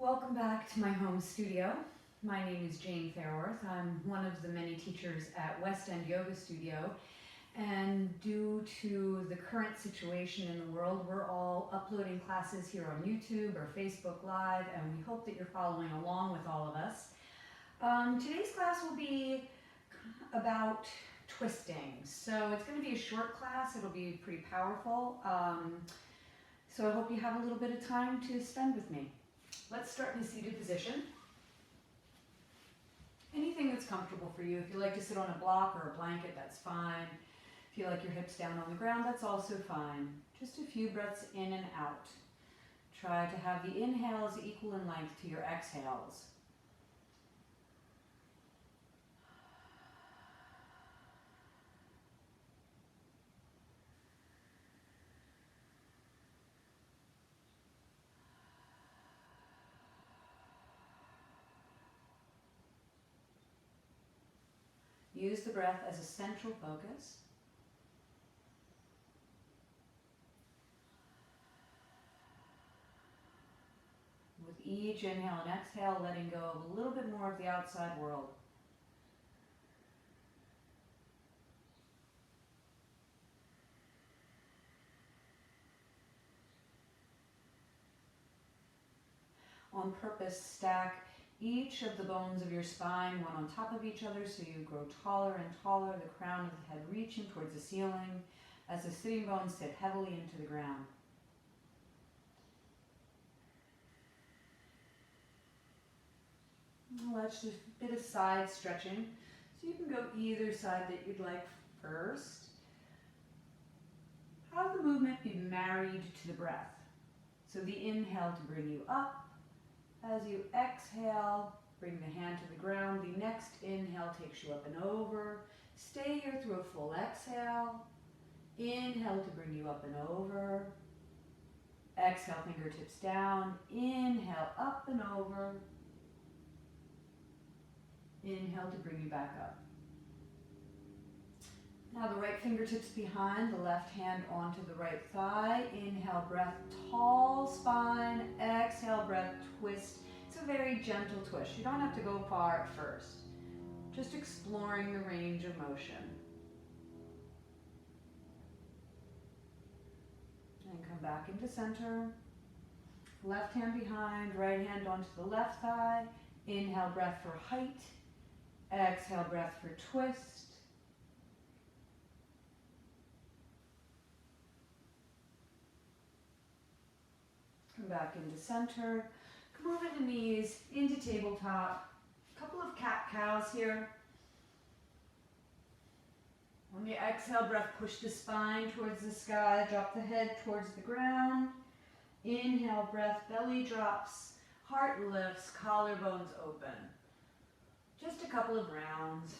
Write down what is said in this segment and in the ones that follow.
Welcome back to my home studio. My name is Jane Fairorth. I'm one of the many teachers at West End Yoga Studio, and due to the current situation in the world, we're all uploading classes here on YouTube or Facebook Live, and we hope that you're following along with all of us. Today's class will be about twisting. So it's going to be a short class. It'll be pretty powerful. So I hope you have a little bit of time to spend with me. Let's start in a seated position. Anything that's comfortable for you. If you like to sit on a block or a blanket, that's fine. If you like your hips down on the ground, that's also fine. Just a few breaths in and out. Try to have the inhales equal in length to your exhales. Use the breath as a central focus. With each inhale and exhale, letting go of a little bit more of the outside world. On purpose, stack each of the bones of your spine, one on top of each other, so you grow taller and taller, the crown of the head reaching towards the ceiling as the sitting bones sit heavily into the ground. Let's just a bit of side stretching. So you can go either side that you'd like first. Have the movement be married to the breath. So the inhale to bring you up. As you exhale, bring the hand to the ground. The next inhale takes you up and over. Stay here through a full exhale. Inhale to bring you up and over. Exhale, fingertips down. Inhale, up and over. Inhale to bring you back up. Now the right fingertips behind, the left hand onto the right thigh. Inhale, breath, tall spine. Exhale, breath, twist. It's a very gentle twist. You don't have to go far at first. Just exploring the range of motion. And come back into center. Left hand behind, right hand onto the left thigh. Inhale, breath for height. Exhale, breath for twist. Come back into center. Come over the knees, into tabletop. A couple of cat-cows here. On the exhale breath, push the spine towards the sky, drop the head towards the ground. Inhale, breath, belly drops, heart lifts, collarbones open. Just a couple of rounds.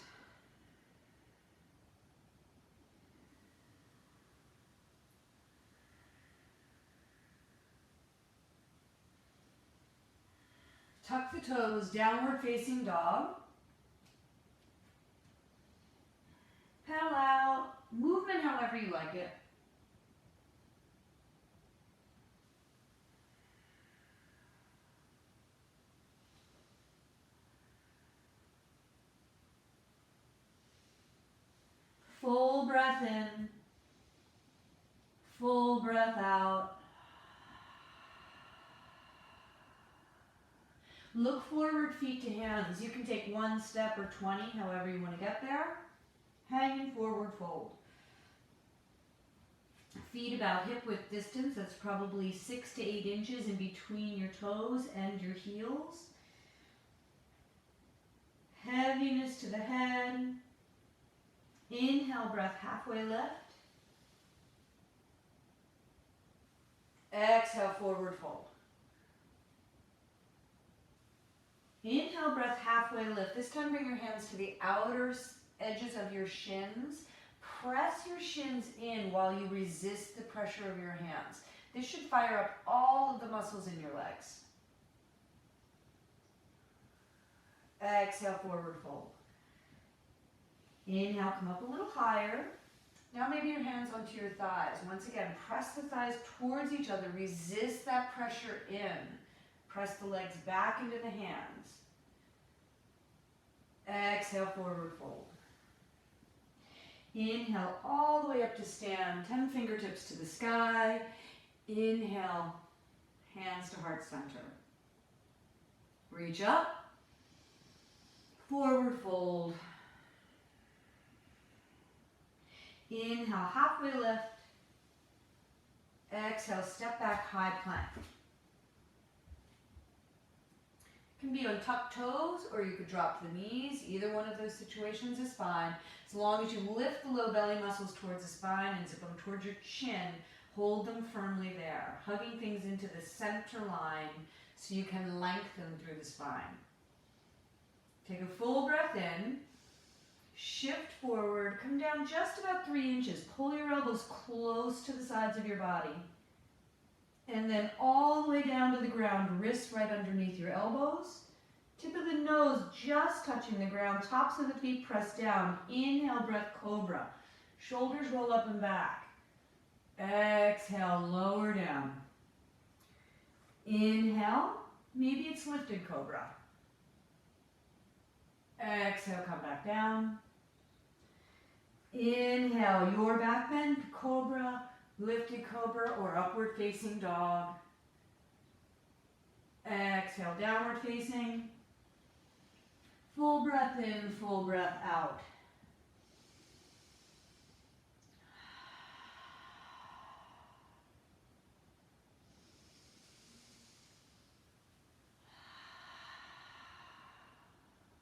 Tuck the toes, downward facing dog. Pedal out, movement however you like it. Full breath in, full breath out. Look forward, feet to hands. You can take one step or 20, however you want to get there. Hanging forward fold. Feet about hip width distance. That's probably 6 to 8 inches in between your toes and your heels. Heaviness to the head. Inhale, breath, halfway lift. Exhale, forward fold. Inhale, breath, halfway lift. This time bring your hands to the outer edges of your shins. Press your shins in while you resist the pressure of your hands. This should fire up all of the muscles in your legs. Exhale, forward fold. Inhale, come up a little higher. Now maybe your hands onto your thighs. Once again, press the thighs towards each other. Resist that pressure in. Press the legs back into the hands. Exhale, forward fold. Inhale all the way up to stand, 10 fingertips to the sky. Inhale, hands to heart center. Reach up, forward fold. Inhale, halfway lift. Exhale, step back, high plank. Can be on tucked toes, or you could drop the knees. Either one of those situations is fine. As long as you lift the low belly muscles towards the spine and zip them towards your chin, hold them firmly there, hugging things into the center line so you can lengthen through the spine. Take a full breath in, shift forward, come down just about 3 inches. Pull your elbows close to the sides of your body. And then all the way down to the ground, wrists right underneath your elbows. Tip of the nose just touching the ground, tops of the feet pressed down. Inhale, breath, cobra. Shoulders roll up and back. Exhale, lower down. Inhale, maybe it's lifted cobra. Exhale, come back down. Inhale, your back bend, cobra, lifted cobra, or upward facing dog. Exhale, downward facing. Full breath in, full breath out.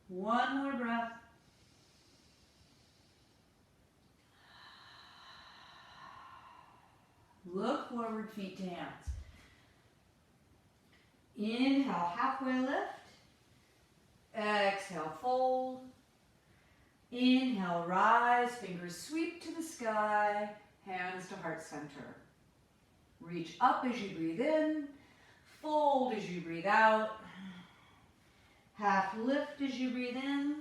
One more breath. Look forward, feet to hands. Inhale, halfway lift. Exhale, fold. Inhale, rise, fingers sweep to the sky, hands to heart center. Reach up as you breathe in, fold as you breathe out. Half lift as you breathe in.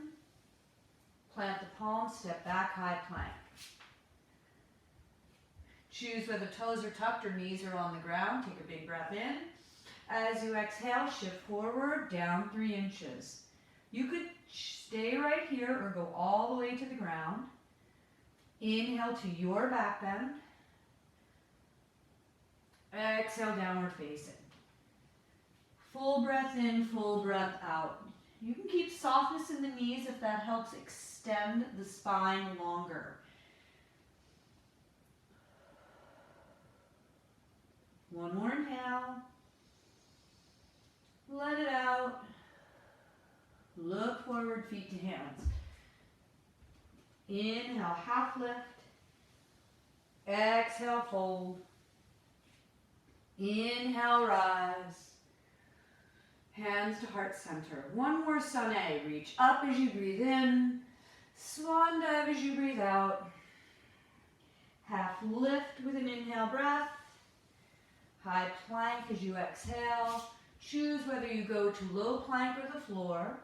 Plant the palms, step back, high plank. Choose whether toes are tucked or knees are on the ground. Take a big breath in. As you exhale, shift forward, down 3 inches. You could stay right here or go all the way to the ground. Inhale to your back bend. Exhale, downward facing. Full breath in, full breath out. You can keep softness in the knees if that helps extend the spine longer. One more inhale. Let it out. Look forward, feet to hands. Inhale, half lift. Exhale, fold. Inhale, rise. Hands to heart center. One more sun A. Reach up as you breathe in. Swan dive as you breathe out. Half lift with an inhale breath. High plank as you exhale. Choose whether you go to low plank or the floor.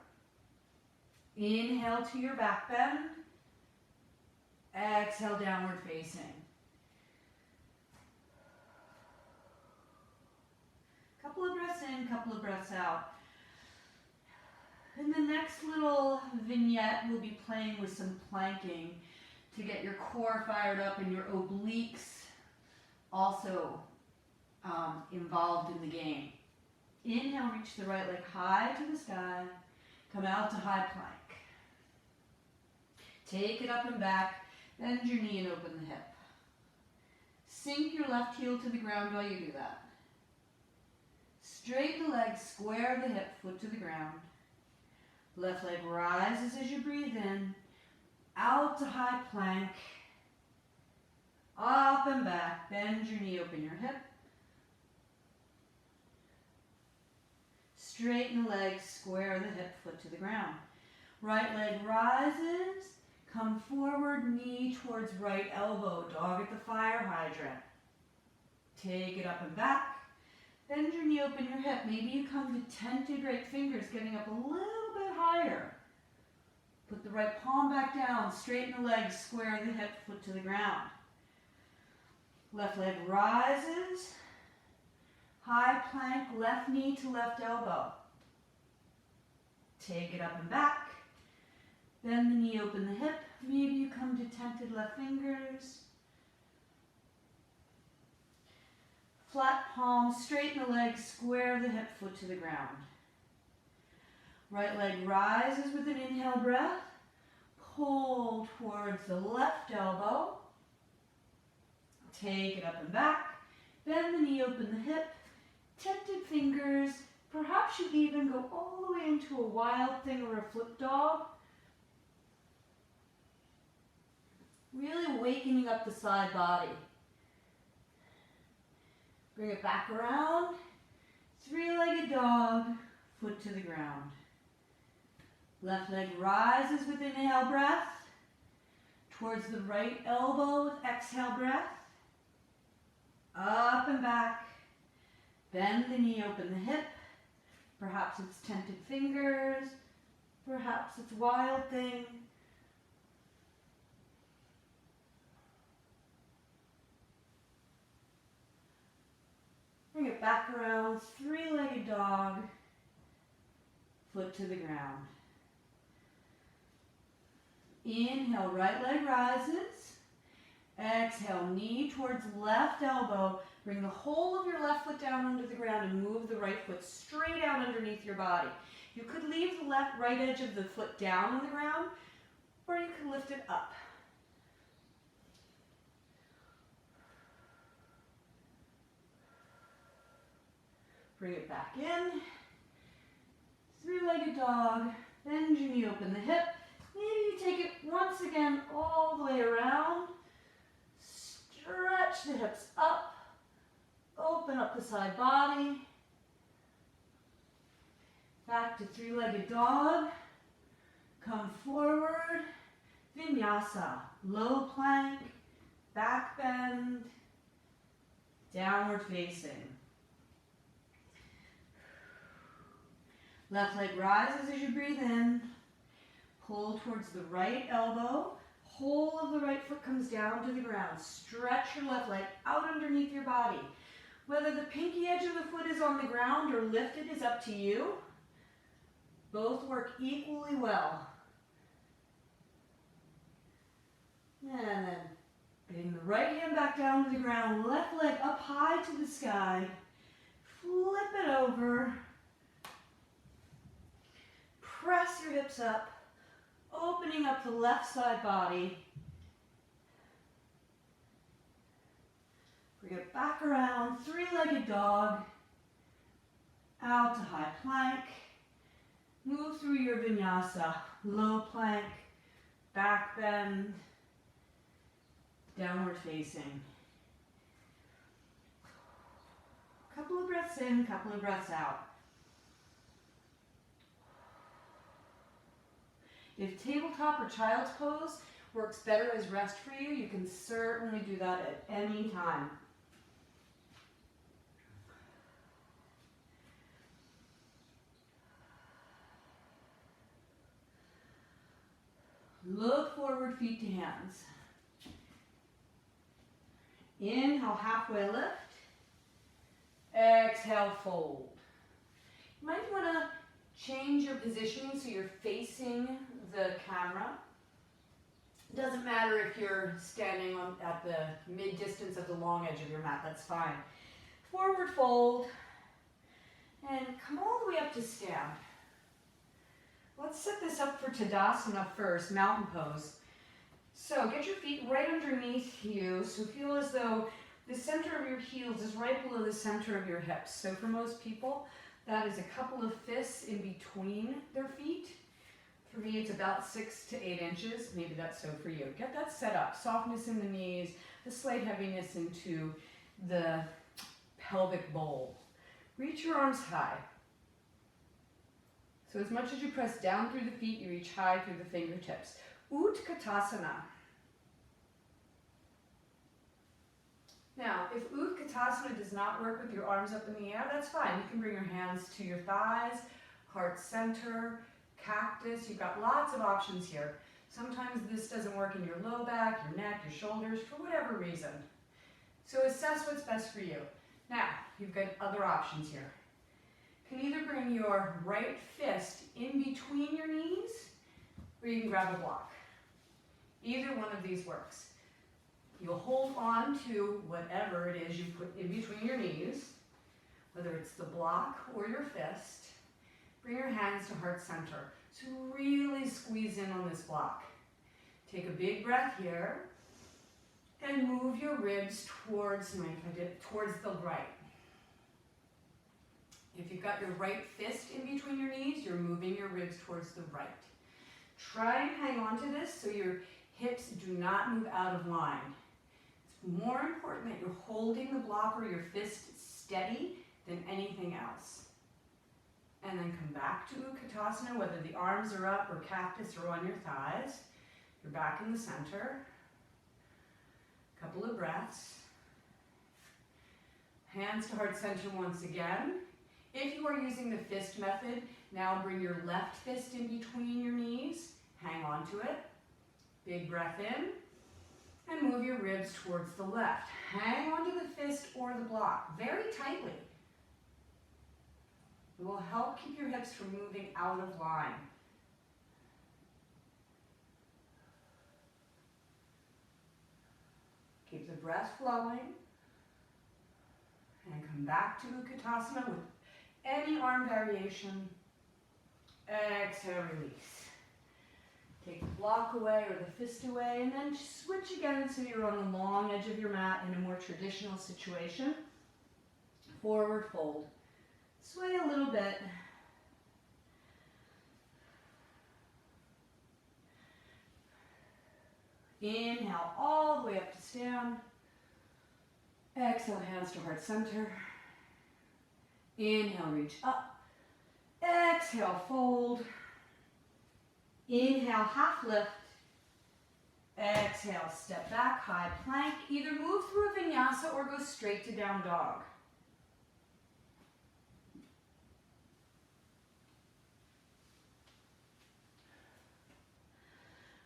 Inhale to your back bend. Exhale, downward facing. Couple of breaths in, couple of breaths out. In the next little vignette, we'll be playing with some planking to get your core fired up and your obliques also involved in the game. Inhale, reach the right leg high to the sky. Come out to high plank. Take it up and back. Bend your knee and open the hip. Sink your left heel to the ground while you do that. Straighten the leg, square the hip, foot to the ground. Left leg rises as you breathe in. Out to high plank. Up and back. Bend your knee, open your hip. Straighten the leg, square the hip, foot to the ground. Right leg rises. Come forward, knee towards right elbow. Dog at the fire hydrant. Take it up and back. Bend your knee, open your hip. Maybe you come to tented right fingers, getting up a little bit higher. Put the right palm back down. Straighten the legs, square the hip, foot to the ground. Left leg rises. High plank, left knee to left elbow. Take it up and back. Bend the knee, open the hip. Maybe you come to tented left fingers. Flat palm, straighten the leg, square the hip, foot to the ground. Right leg rises with an inhale breath. Pull towards the left elbow. Take it up and back. Bend the knee, open the hip. Tented fingers. Perhaps you even go all the way into a wild thing or a flip dog. Really wakening up the side body. Bring it back around. Three-legged dog, foot to the ground. Left leg rises with inhale breath. Towards the right elbow with exhale breath. Up and back. Bend the knee, open the hip. Perhaps it's tented fingers. Perhaps it's wild thing. Bring it back around, three-legged dog, foot to the ground. Inhale, right leg rises. Exhale, knee towards left elbow. Bring the whole of your left foot down onto the ground and move the right foot straight out underneath your body. You could leave the right edge of the foot down on the ground, or you could lift it up. Bring it back in. Three-legged dog. Bend your knee, open the hip. Maybe you take it once again all the way around. Stretch the hips up. Open up the side body. Back to three-legged dog. Come forward. Vinyasa. Low plank. Back bend. Downward facing. Left leg rises as you breathe in. Pull towards the right elbow. Whole of the right foot comes down to the ground. Stretch your left leg out underneath your body. Whether the pinky edge of the foot is on the ground or lifted is up to you. Both work equally well. And then bring the right hand back down to the ground. Left leg up high to the sky. Flip it over. Press your hips up, opening up the left side body. Bring it back around, three-legged dog, out to high plank. Move through your vinyasa, low plank, back bend, downward facing. Couple of breaths in, couple of breaths out. If tabletop or child's pose works better as rest for you, you can certainly do that at any time. Look forward, feet to hands. Inhale, halfway lift. Exhale, fold. You might want to change your positioning so you're facing the camera. It doesn't matter if you're standing at the mid-distance of the long edge of your mat, that's fine. Forward fold, and come all the way up to stand. Let's set this up for Tadasana first, mountain pose. So get your feet right underneath you, so feel as though the center of your heels is right below the center of your hips. So for most people, that is a couple of fists in between their feet. For me, it's about 6 to 8 inches. Maybe that's so for you. Get that set up. Softness in the knees, the slight heaviness into the pelvic bowl. Reach your arms high. So as much as you press down through the feet, you reach high through the fingertips. Utkatasana. Now, if Utkatasana does not work with your arms up in the air, that's fine. You can bring your hands to your thighs, heart center, cactus. You've got lots of options here. Sometimes this doesn't work in your low back, your neck, your shoulders, for whatever reason. So assess what's best for you. Now, you've got other options here. You can either bring your right fist in between your knees, or you can grab a block. Either one of these works. You'll hold on to whatever it is you put in between your knees, whether it's the block or your fist. Bring your hands to heart center. So really squeeze in on this block. Take a big breath here and move your ribs towards the right. If you've got your right fist in between your knees, you're moving your ribs towards the right. Try and hang on to this so your hips do not move out of line. It's more important that you're holding the block or your fist steady than anything else. And then come back to Tadasana, whether the arms are up or cactus or on your thighs. You're back in the center. Couple of breaths. Hands to heart center once again. If you are using the fist method, now bring your left fist in between your knees. Hang on to it. Big breath in. And move your ribs towards the left. Hang on to the fist or the block very tightly. It will help keep your hips from moving out of line. Keep the breath flowing. And come back to Utkatasana with any arm variation. Exhale, release. Take the block away or the fist away, and then switch again so you're on the long edge of your mat in a more traditional situation. Forward fold. Sway a little bit. Inhale all the way up to stand. Exhale, hands to heart center. Inhale, reach up. Exhale, fold. Inhale, half lift. Exhale, step back, high plank. Either move through a vinyasa or go straight to down dog.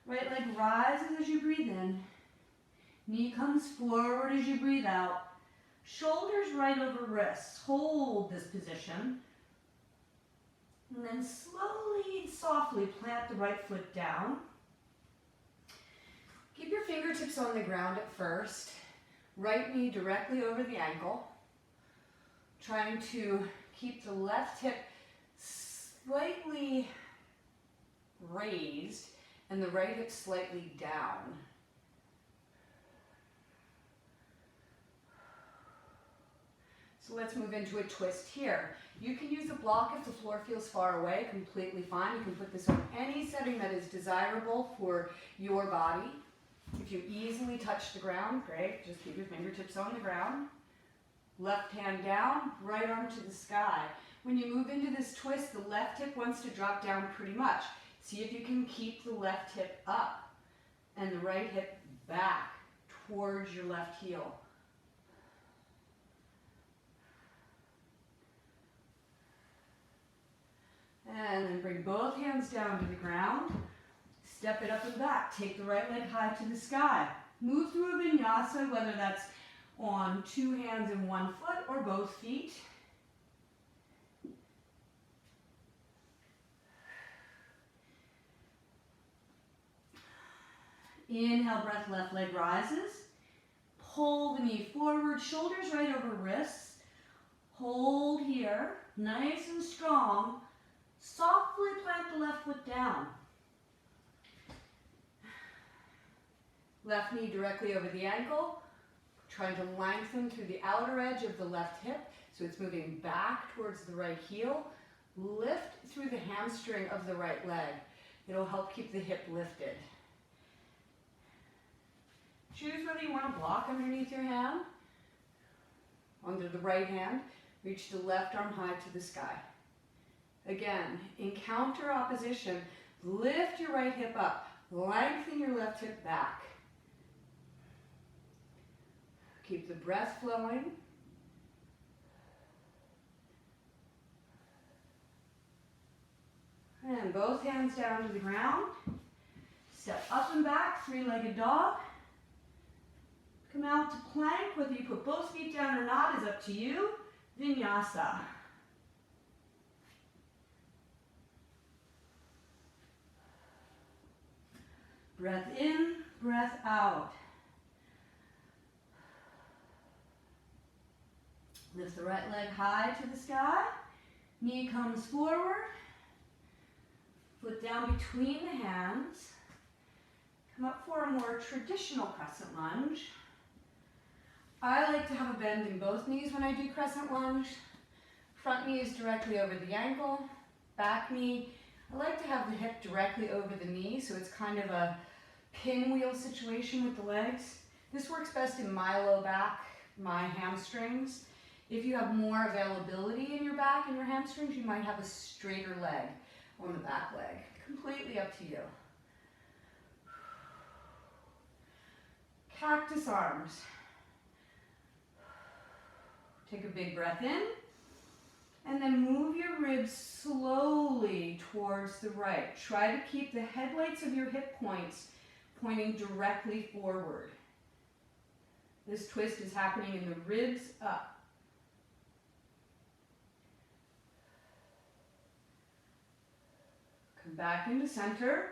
Right leg rises as you breathe in. Knee comes forward as you breathe out. Shoulders right over wrists. Hold this position. And then slowly and softly plant the right foot down. Keep your fingertips on the ground at first. Right knee directly over the ankle. Trying to keep the left hip slightly raised and the right hip slightly down. So let's move into a twist here. You can use a block if the floor feels far away, completely fine. You can put this on any setting that is desirable for your body. If you easily touch the ground, great. Just keep your fingertips on the ground. Left hand down, right arm to the sky. When you move into this twist, the left hip wants to drop down pretty much. See if you can keep the left hip up and the right hip back towards your left heel. And then bring both hands down to the ground. Step it up and back. Take the right leg high to the sky. Move through a vinyasa, whether that's on two hands and one foot or both feet. Inhale, breath, left leg rises. Pull the knee forward, shoulders right over wrists. Hold here, nice and strong. Softly plant the left foot down. Left knee directly over the ankle. Trying to lengthen through the outer edge of the left hip, so it's moving back towards the right heel. Lift through the hamstring of the right leg. It'll help keep the hip lifted. Choose whether you want a block underneath your hand. Under the right hand, reach the left arm high to the sky. Again, in counter opposition, lift your right hip up. Lengthen your left hip back. Keep the breath flowing. And both hands down to the ground. Step up and back, three-legged dog. Come out to plank. Whether you put both feet down or not is up to you. Vinyasa. Breath in, breath out. Lift the right leg high to the sky. Knee comes forward. Foot down between the hands. Come up for a more traditional crescent lunge. I like to have a bend in both knees when I do crescent lunge. Front knee is directly over the ankle. Back knee, I like to have the hip directly over the knee, so it's kind of a pinwheel situation with the legs. This works best in my low back, my hamstrings. If you have more availability in your back and your hamstrings, you might have a straighter leg on the back leg. Completely up to you. Cactus arms. Take a big breath in, and then move your ribs slowly towards the right. Try to keep the headlights of your hip points pointing directly forward. This twist is happening in the ribs up. Come back into center.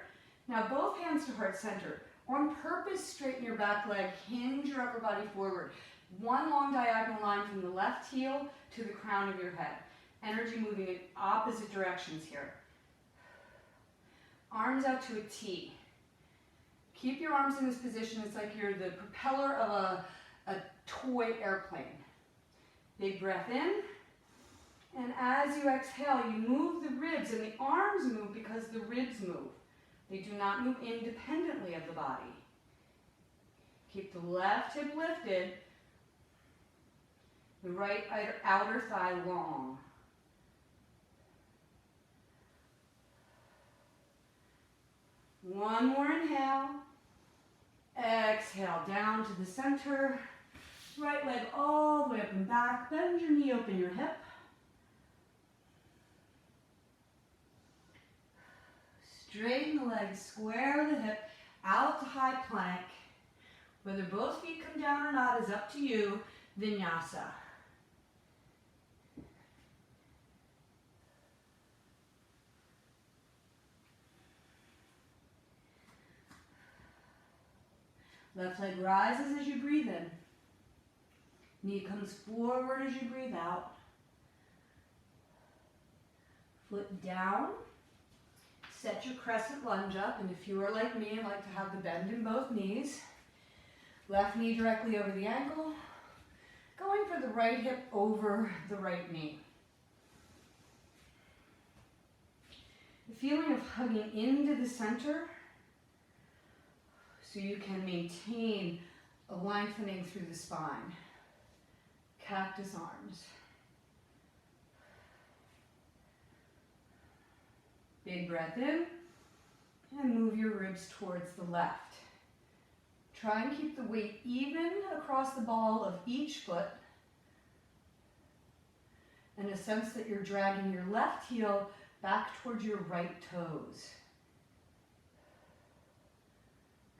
Now both hands to heart center. On purpose, straighten your back leg, hinge your upper body forward. One long diagonal line from the left heel to the crown of your head. Energy moving in opposite directions here. Arms out to a T. Keep your arms in this position. It's like you're the propeller of a toy airplane. Big breath in. And as you exhale, you move the ribs, and the arms move because the ribs move. They do not move independently of the body. Keep the left hip lifted, the right outer thigh long. One more inhale. Exhale, down to the center. Right leg all the way up and back. Bend your knee, open your hip. Straighten the legs, square the hip, out to high plank. Whether both feet come down or not is up to you. Vinyasa. Left leg rises as you breathe in. Knee comes forward as you breathe out. Foot down. Set your crescent lunge up, and if you are like me and like to have the bend in both knees, left knee directly over the ankle, going for the right hip over the right knee. The feeling of hugging into the center so you can maintain a lengthening through the spine. Cactus arms. Big breath in, and move your ribs towards the left. Try and keep the weight even across the ball of each foot, and a sense that you're dragging your left heel back towards your right toes.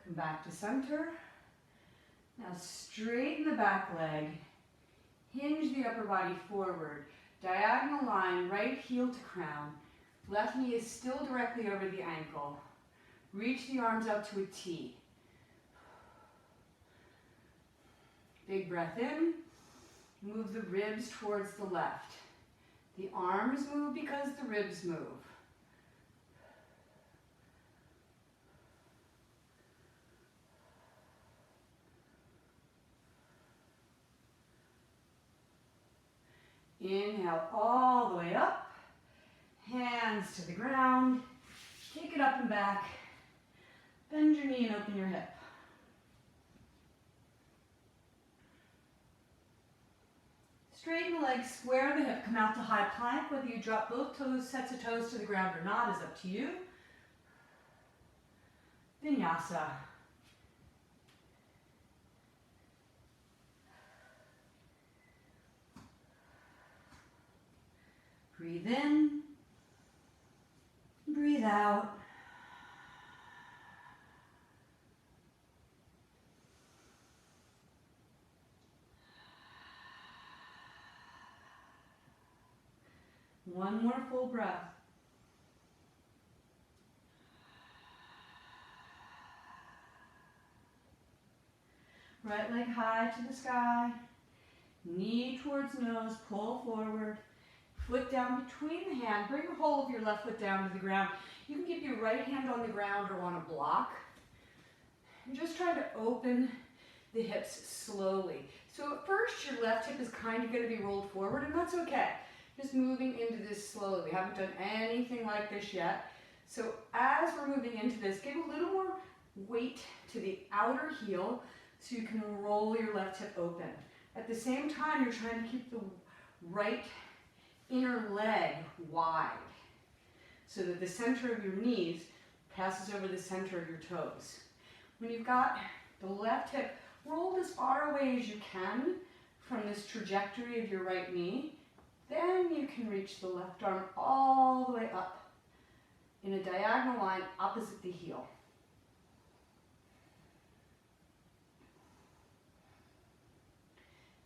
Come back to center. Now straighten the back leg, hinge the upper body forward, diagonal line, right heel to crown. Left knee is still directly over the ankle. Reach the arms out to a T. Big breath in. Move the ribs towards the left. The arms move because the ribs move. Inhale all the way up. Hands to the ground. Take it up and back. Bend your knee and open your hip. Straighten the legs, square the hip, come out to high plank. Whether you drop both toes, sets of toes to the ground or not is up to you. Vinyasa. Breathe in. Breathe out. One more full breath. Right leg high to the sky. Knee towards nose, pull forward. Foot down between the hand. Bring the whole of your left foot down to the ground. You can keep your right hand on the ground or on a block. And just try to open the hips slowly. So at first your left hip is kind of going to be rolled forward, and that's okay. Just moving into this slowly. We haven't done anything like this yet. So as we're moving into this, give a little more weight to the outer heel so you can roll your left hip open. At the same time, you're trying to keep the right inner leg wide so that the center of your knees passes over the center of your toes. When you've got the left hip rolled as far away as you can from this trajectory of your right knee, then you can reach the left arm all the way up in a diagonal line opposite the heel.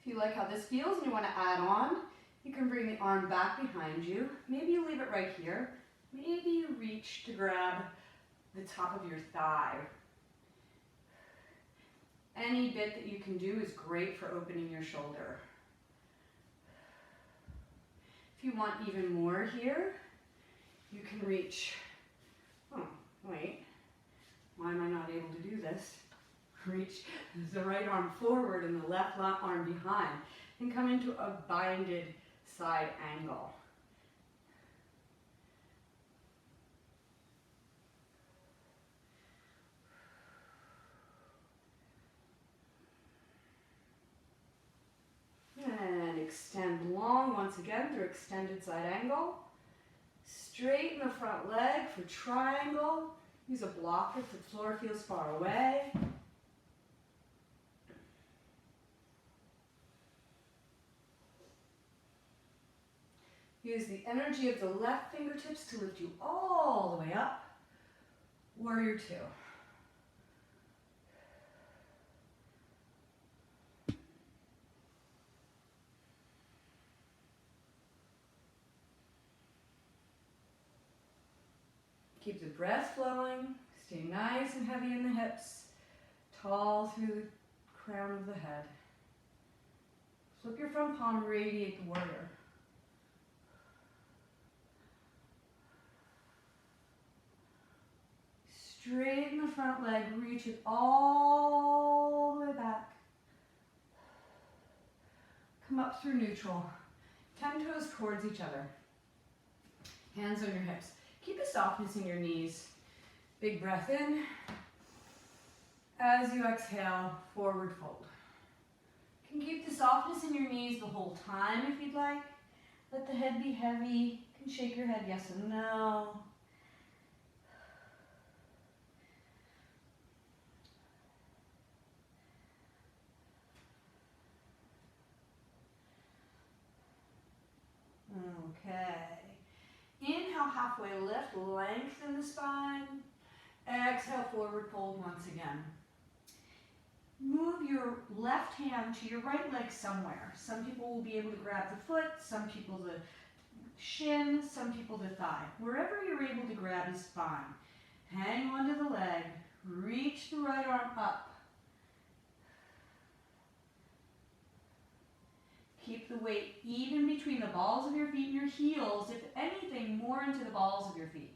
If you like how this feels and you want to add on, you can bring the arm back behind you. Maybe you leave it right here. Maybe you reach to grab the top of your thigh. Any bit that you can do is great for opening your shoulder. If you want even more here, you can reach, oh, wait, why am I not able to do this? Reach the right arm forward and the left arm behind, and come into a binded side angle. And extend long once again through extended side angle. Straighten the front leg for triangle. Use a block if the floor feels far away. Use the energy of the left fingertips to lift you all the way up. Warrior two. Keep the breath flowing. Stay nice and heavy in the hips. Tall through the crown of the head. Flip your front palm, radiate the warrior. Straighten the front leg, reach it all the way back. Come up through neutral. 10 toes towards each other. Hands on your hips. Keep a softness in your knees. Big breath in. As you exhale, forward fold. You can keep the softness in your knees the whole time if you'd like. Let the head be heavy. You can shake your head yes and no. Okay. Inhale, halfway lift, lengthen the spine. Exhale, forward fold once again. Move your left hand to your right leg somewhere. Some people will be able to grab the foot, some people the shin, some people the thigh. Wherever you're able to grab is fine. Hang onto the leg, reach the right arm up. Keep the weight even between the balls of your feet and your heels, if anything, more into the balls of your feet.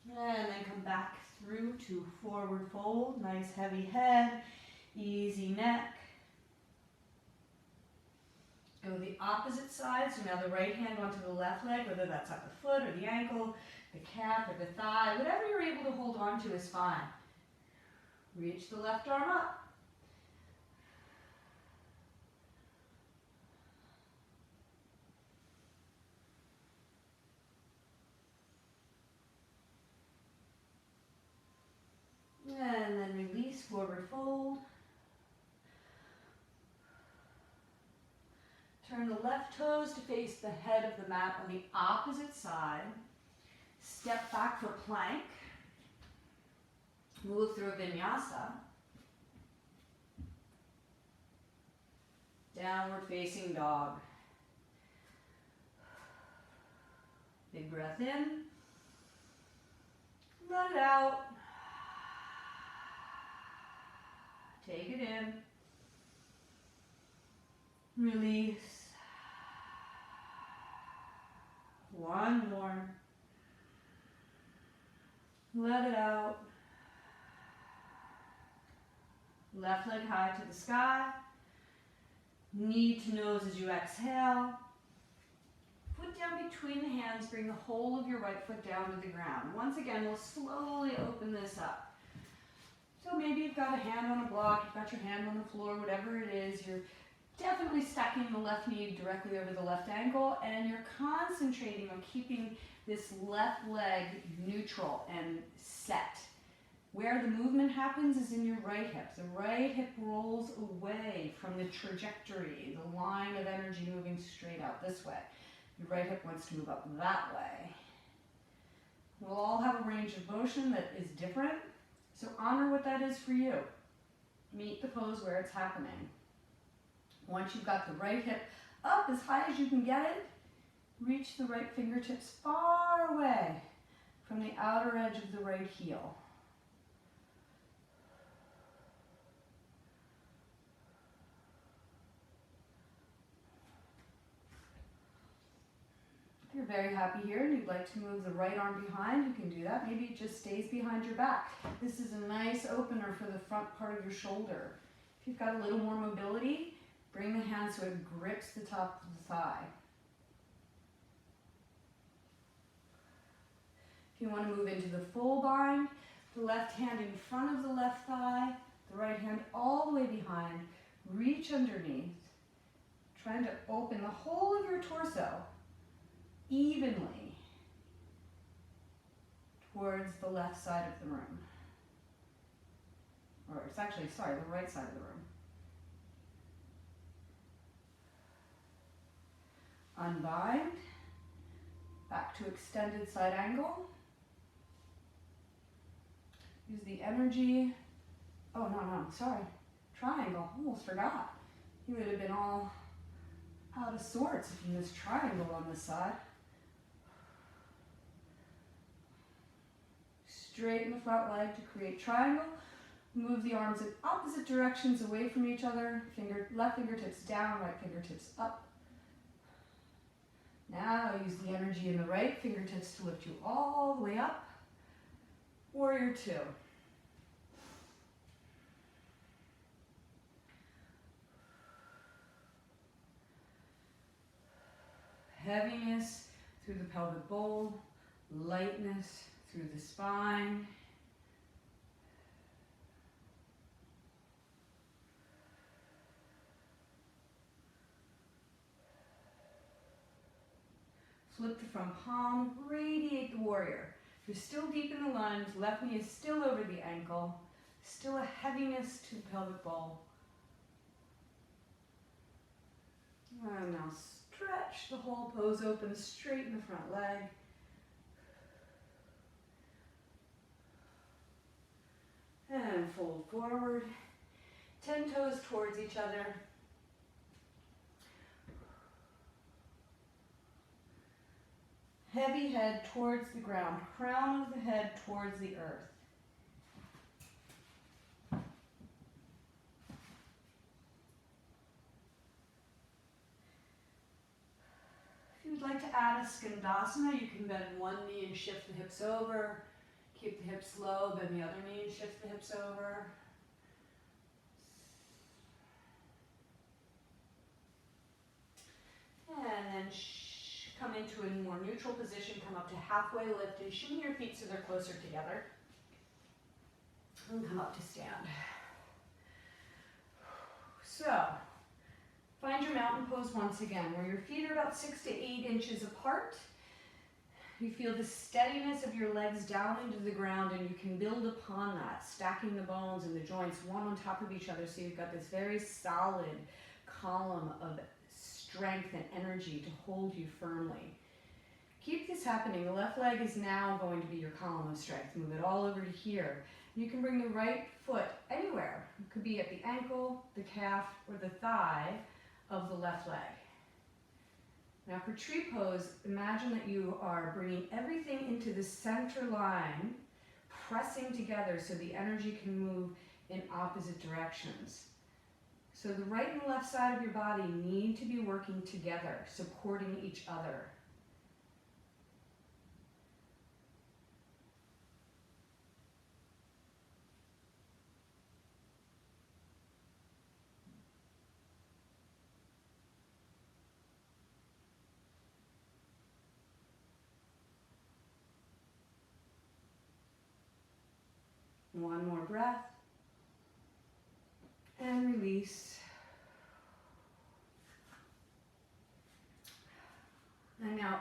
And then come back through to forward fold. Nice heavy head, easy neck. Go the opposite side, so now the right hand onto the left leg, whether that's at the foot or the ankle, the calf or the thigh, whatever you're able to hold on to is fine. Reach the left arm up. And then release, forward fold. Turn the left toes to face the head of the mat on the opposite side. Step back for plank. Move through a vinyasa. Downward facing dog. Big breath in. Let it out. Take it in. Release. One more. Let it out. Left leg high to the sky. Knee to nose as you exhale. Foot down between the hands. Bring the whole of your right foot down to the ground. Once again, we'll slowly open this up. So maybe you've got a hand on a block, you've got your hand on the floor, whatever it is. You're definitely stacking the left knee directly over the left ankle, and you're concentrating on keeping this left leg neutral and set. Where the movement happens is in your right hip. The right hip rolls away from the trajectory, the line of energy moving straight out this way. Your right hip wants to move up that way. We'll all have a range of motion that is different, so honor what that is for you. Meet the pose where it's happening. Once you've got the right hip up as high as you can get it, reach the right fingertips far away from the outer edge of the right heel. If you're very happy here and you'd like to move the right arm behind, you can do that. Maybe it just stays behind your back. This is a nice opener for the front part of your shoulder. If you've got a little more mobility, bring the hand so it grips the top of the thigh. If you want to move into the full bind, the left hand in front of the left thigh, the right hand all the way behind, reach underneath, trying to open the whole of your torso evenly towards the left side of the room. Or it's actually, sorry, the right side of the room. Unbind, back to extended side angle. Use the energy, oh no, sorry, triangle, almost forgot. You would have been all out of sorts if you missed triangle on this side. Straighten the front leg to create triangle. Move the arms in opposite directions away from each other. Left fingertips down, right fingertips up. Now use the energy in the right fingertips to lift you all the way up. Warrior two. Heaviness through the pelvic bowl, lightness through the spine. Flip the front palm, radiate the warrior. You're still deep in the lunge, left knee is still over the ankle, still a heaviness to the pelvic bowl. And now stretch the whole pose open, straighten the front leg. And fold forward, 10 toes towards each other. Heavy head towards the ground, crown of the head towards the earth. If you'd like to add a Tadasana, you can bend one knee and shift the hips over. Keep the hips low, bend the other knee and shift the hips over. And then come into a more neutral position, come up to halfway lift and shimmy your feet so they're closer together. And come up to stand. So, find your mountain pose once again, where your feet are about 6 to 8 inches apart. You feel the steadiness of your legs down into the ground, and you can build upon that, stacking the bones and the joints one on top of each other, so you've got this very solid column of strength and energy to hold you firmly. Keep this happening. The left leg is now going to be your column of strength. Move it all over to here. You can bring the right foot anywhere. It could be at the ankle, the calf, or the thigh of the left leg. Now for tree pose, imagine that you are bringing everything into the center line, pressing together so the energy can move in opposite directions. So the right and left side of your body need to be working together, supporting each other. One more breath. And release. And now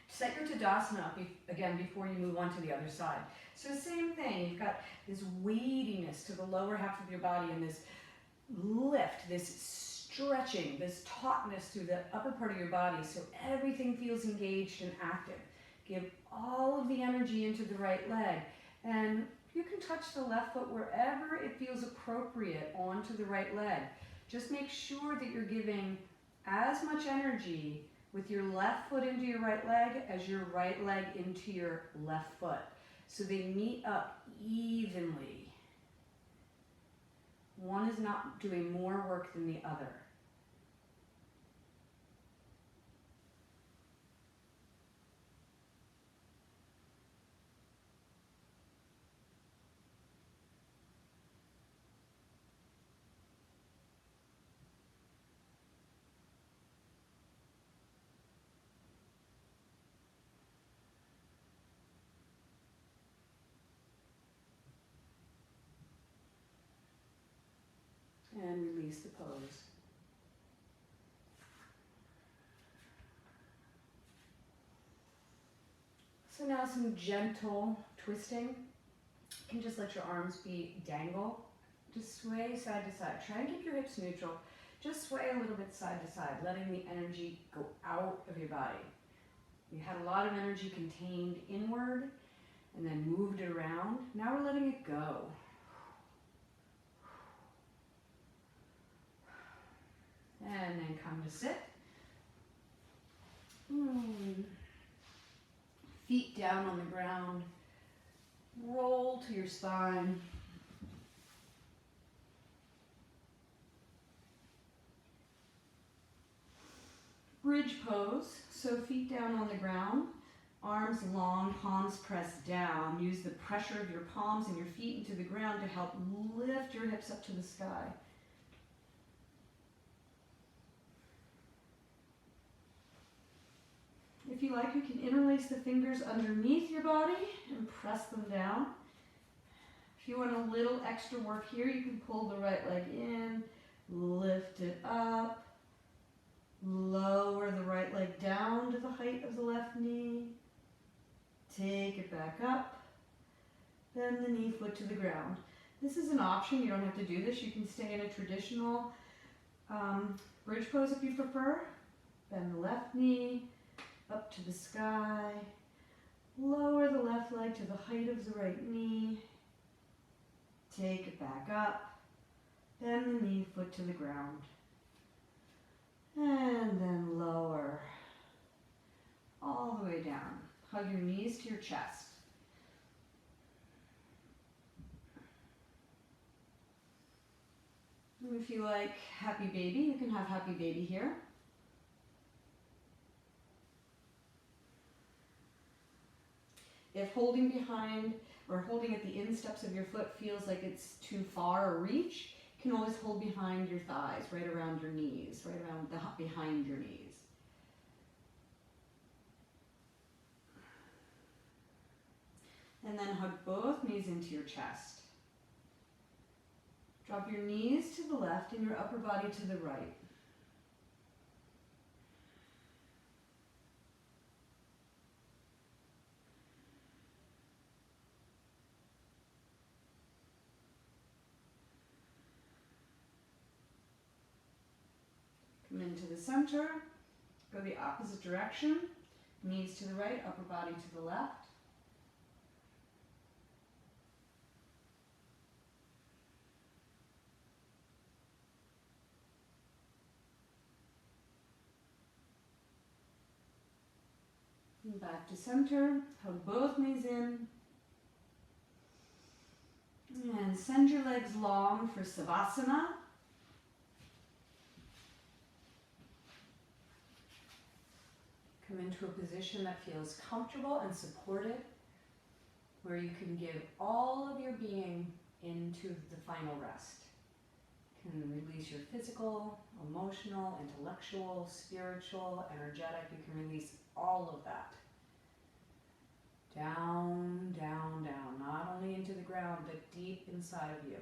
set your Tadasana up again before you move on to the other side. So same thing, you've got this weightiness to the lower half of your body and this lift, this stretching, this tautness through the upper part of your body so everything feels engaged and active. Give all of the energy into the right leg, and you can touch the left foot wherever it feels appropriate onto the right leg. Just make sure that you're giving as much energy with your left foot into your right leg as your right leg into your left foot, so they meet up evenly. One is not doing more work than the other. And release the pose. So now some gentle twisting. You can just let your arms be dangle. Just sway side to side. Try and keep your hips neutral. Just sway a little bit side to side, letting the energy go out of your body. You had a lot of energy contained inward and then moved it around. Now we're letting it go. And then come to sit. Feet down on the ground. Roll to your spine. Bridge pose. So feet down on the ground. Arms long, palms pressed down. Use the pressure of your palms and your feet into the ground to help lift your hips up to the sky. If you like, you can interlace the fingers underneath your body and press them down. If you want a little extra work here, you can pull the right leg in, lift it up, lower the right leg down to the height of the left knee, take it back up, bend the knee foot to the ground. This is an option, you don't have to do this. You can stay in a traditional bridge pose if you prefer. Bend the left knee up to the sky, lower the left leg to the height of the right knee, take it back up, bend the knee foot to the ground, and then lower all the way down. Hug your knees to your chest. And if you like happy baby, you can have happy baby here. If holding behind or holding at the insteps of your foot feels like it's too far or reach, you can always hold behind your thighs, right around your knees, right around behind your knees. And then hug both knees into your chest. Drop your knees to the left and your upper body to the right. Come into the center, go the opposite direction, knees to the right, upper body to the left. Back to center, hug both knees in. And send your legs long for Savasana. Come into a position that feels comfortable and supported, where you can give all of your being into the final rest. You can release your physical, emotional, intellectual, spiritual, energetic. You can release all of that. Down, down, down, not only into the ground, but deep inside of you.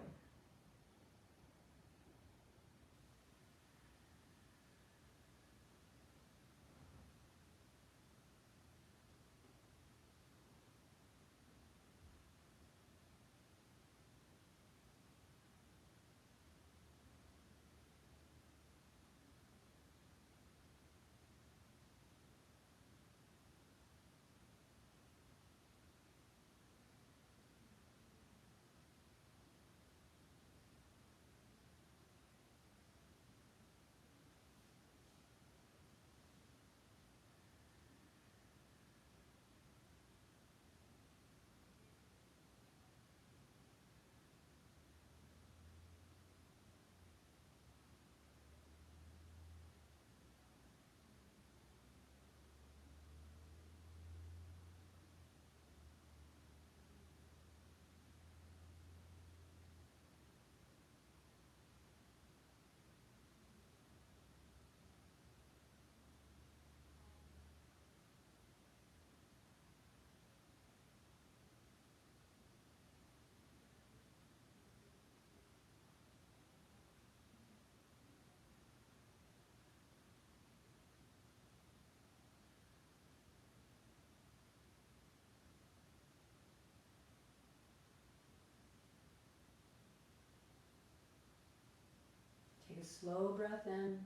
Take a slow breath in.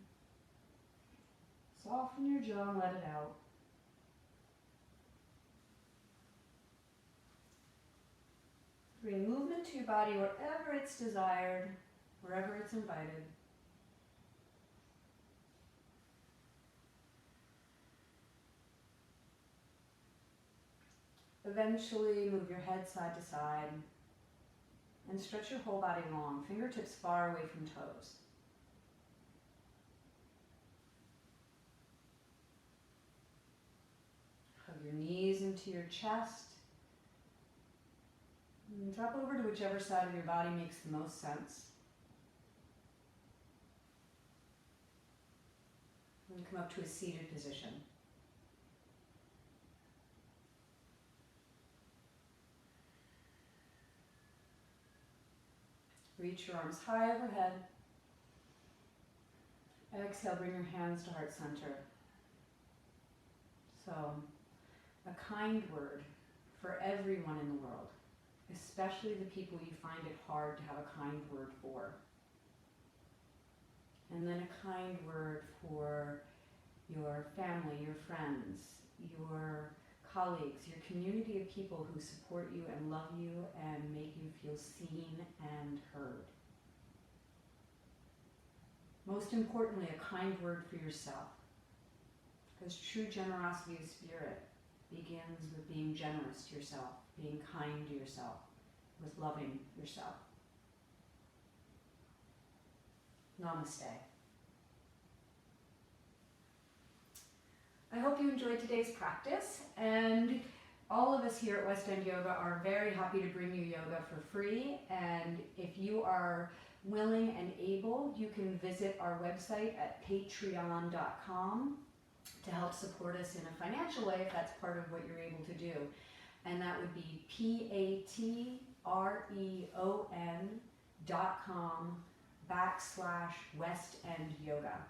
Soften your jaw and let it out. Bring movement to your body wherever it's desired, wherever it's invited. Eventually move your head side to side and stretch your whole body long, fingertips far away from toes. Hug your knees into your chest. And drop over to whichever side of your body makes the most sense. And come up to a seated position. Reach your arms high overhead. Exhale, bring your hands to heart center. So, a kind word for everyone in the world, especially the people you find it hard to have a kind word for. And then a kind word for your family, your friends, your colleagues, your community of people who support you and love you and make you feel seen and heard. Most importantly, a kind word for yourself, because true generosity of spirit begins with being generous to yourself, being kind to yourself, with loving yourself. Namaste. I hope you enjoyed today's practice, and all of us here at West End Yoga are very happy to bring you yoga for free, and if you are willing and able, you can visit our website at patreon.com to help support us in a financial way if that's part of what you're able to do. And that would be patreon.com/West End Yoga.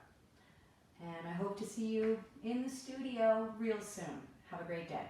And I hope to see you in the studio real soon. Have a great day.